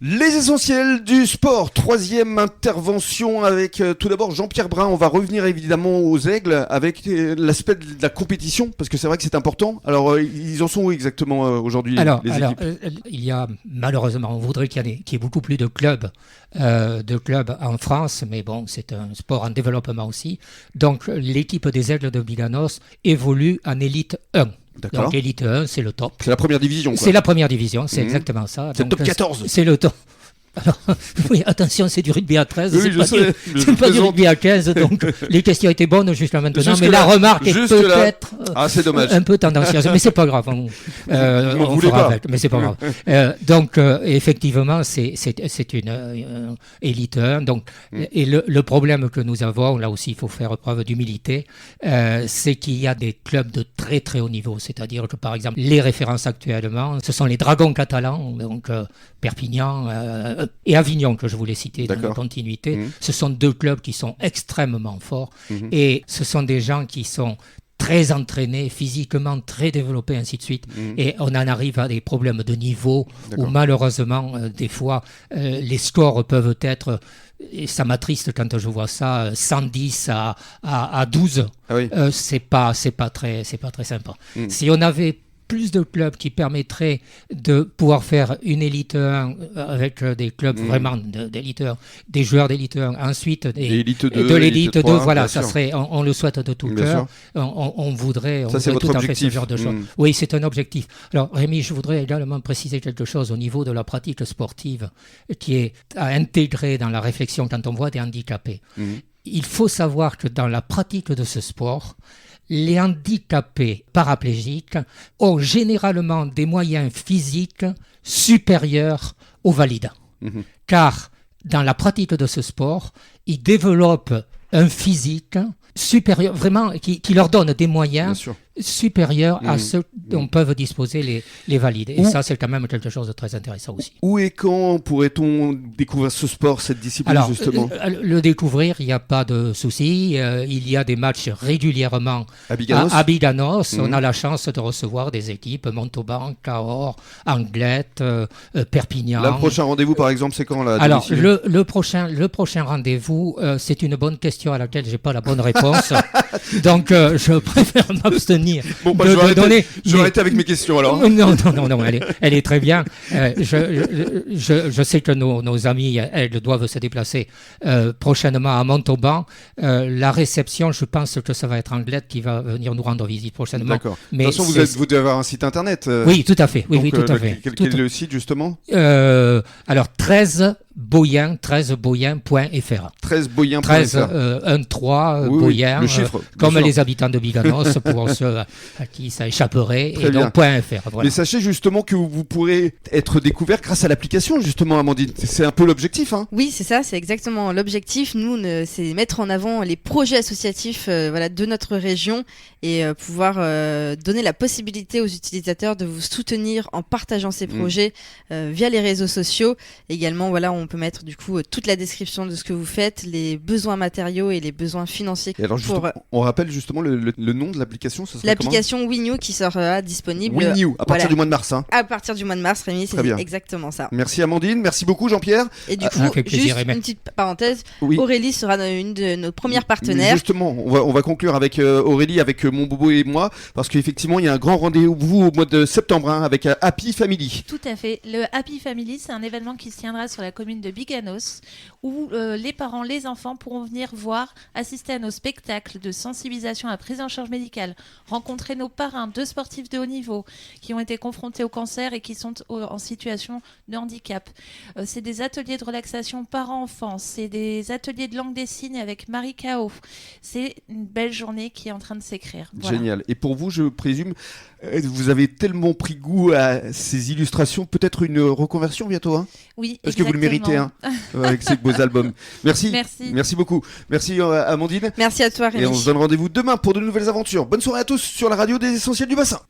Les essentiels du sport, troisième intervention avec tout d'abord Jean-Pierre Brun. On va revenir évidemment aux Aigles avec l'aspect de la compétition parce que c'est vrai que c'est important. Alors ils en sont où exactement aujourd'hui les équipes il y a malheureusement, on voudrait qu'il y ait beaucoup plus de clubs en France, mais bon, c'est un sport en développement aussi. Donc l'équipe des Aigles de Biganos évolue en élite 1. D'accord. Donc élite 1, c'est le top. C'est la première division, quoi. C'est la première division, c'est exactement ça. C'est le top 14. C'est le top. Alors, oui, attention, c'est du rugby à 13, oui, c'est pas du rugby à 15, donc les questions étaient bonnes jusqu'à maintenant, mais la remarque est peut-être c'est dommage. Un peu tendancieuse, mais c'est pas grave, on fera avec, mais c'est pas grave. Donc, effectivement, c'est une élite 1, donc, et le problème que nous avons, là aussi, il faut faire preuve d'humilité, c'est qu'il y a des clubs de très très haut niveau, c'est-à-dire que, par exemple, les références actuellement, ce sont les Dragons catalans, donc Perpignan, et Avignon, que je voulais citer dans la continuité. Ce sont deux clubs qui sont extrêmement forts et ce sont des gens qui sont très entraînés, physiquement très développés, ainsi de suite. Et on en arrive à des problèmes de niveau où malheureusement, des fois, les scores peuvent être, et ça m'attriste quand je vois ça, 110 à 12. Ah oui. C'est pas très sympa. Si on avait plus de clubs qui permettraient de pouvoir faire une élite 1 avec des clubs vraiment d'élite 1, des joueurs d'élite 1, ensuite de l'élite 2, voilà, ça serait, on le souhaite de tout cœur, on voudrait tout à fait ce genre de choses. Oui, c'est un objectif. Alors Rémi, je voudrais également préciser quelque chose au niveau de la pratique sportive qui est à intégrer dans la réflexion quand on voit des handicapés. Il faut savoir que dans la pratique de ce sport, les handicapés paraplégiques ont généralement des moyens physiques supérieurs aux valides. Car dans la pratique de ce sport, ils développent un physique supérieur, vraiment, qui leur donne des moyens supérieurs à ceux dont peuvent disposer les valides. Et ça, c'est quand même quelque chose de très intéressant aussi. Où et quand pourrait-on découvrir ce sport, cette discipline, justement ? Le découvrir, il n'y a pas de souci. Il y a des matchs régulièrement à Biganos. On a la chance de recevoir des équipes Montauban, Cahors, Anglet, Perpignan. Le prochain rendez-vous, par exemple, c'est quand là ? Alors, le prochain rendez-vous, c'est une bonne question à laquelle je n'ai pas la bonne réponse. Donc, je préfère m'abstenir. Bon, je vais arrêter avec mes questions alors. Non, elle est très bien. Je sais que nos amis, elles doivent se déplacer prochainement à Montauban. La réception, je pense que ça va être Anglet qui va venir nous rendre visite prochainement. D'accord. Mais de toute façon, vous devez avoir un site internet. Oui, tout à fait. Oui, tout à fait. Quel est le site justement ? Alors, 13boyen.fr. 13boyen.fr. 13 Boyen, le chiffre, comme les habitants de Biganos, pour ceux à qui ça échapperait, très et bien. donc .fr. Voilà. Mais sachez justement que vous pourrez être découvert grâce à l'application, justement, Amandine. C'est un peu l'objectif, hein ? Oui, c'est ça, c'est exactement l'objectif. Nous, c'est mettre en avant les projets associatifs de notre région et pouvoir donner la possibilité aux utilisateurs de vous soutenir en partageant ces projets via les réseaux sociaux. Également, voilà, on peut mettre du coup toute la description de ce que vous faites, les besoins matériaux et les besoins financiers. Et alors, on rappelle justement le nom de l'application, ce serait l'application WeNew qui sera disponible. WeNew, à partir du mois de mars. Hein. À partir du mois de mars, Rémi, c'est exactement ça. Merci Amandine, merci beaucoup Jean-Pierre. Et du coup, juste une petite parenthèse, Aurélie sera une de nos premières partenaires. Justement, on va conclure avec Aurélie, avec mon bobo et moi, parce qu'effectivement, il y a un grand rendez-vous au mois de septembre avec Happy Family. Tout à fait. Le Happy Family, c'est un événement qui se tiendra sur la commune de Biganos, où les parents, les enfants pourront venir voir, assister à nos spectacles de sensibilisation à la prise en charge médicale, rencontrer nos parrains, 2 sportifs de haut niveau qui ont été confrontés au cancer et qui sont en situation de handicap. C'est des ateliers de relaxation parents-enfants, c'est des ateliers de langue des signes avec Marie Cao. C'est une belle journée qui est en train de s'écrire. Voilà. Génial. Et pour vous, je présume, vous avez tellement pris goût à ces illustrations, peut-être une reconversion bientôt, hein ? Oui, parce que vous le méritez, hein, avec ces beaux albums. Merci. Merci beaucoup. Merci Amandine. Merci à toi, Rémi. Et on se donne rendez-vous demain pour de nouvelles aventures. Bonne soirée à tous sur la radio des Essentiels du Bassin.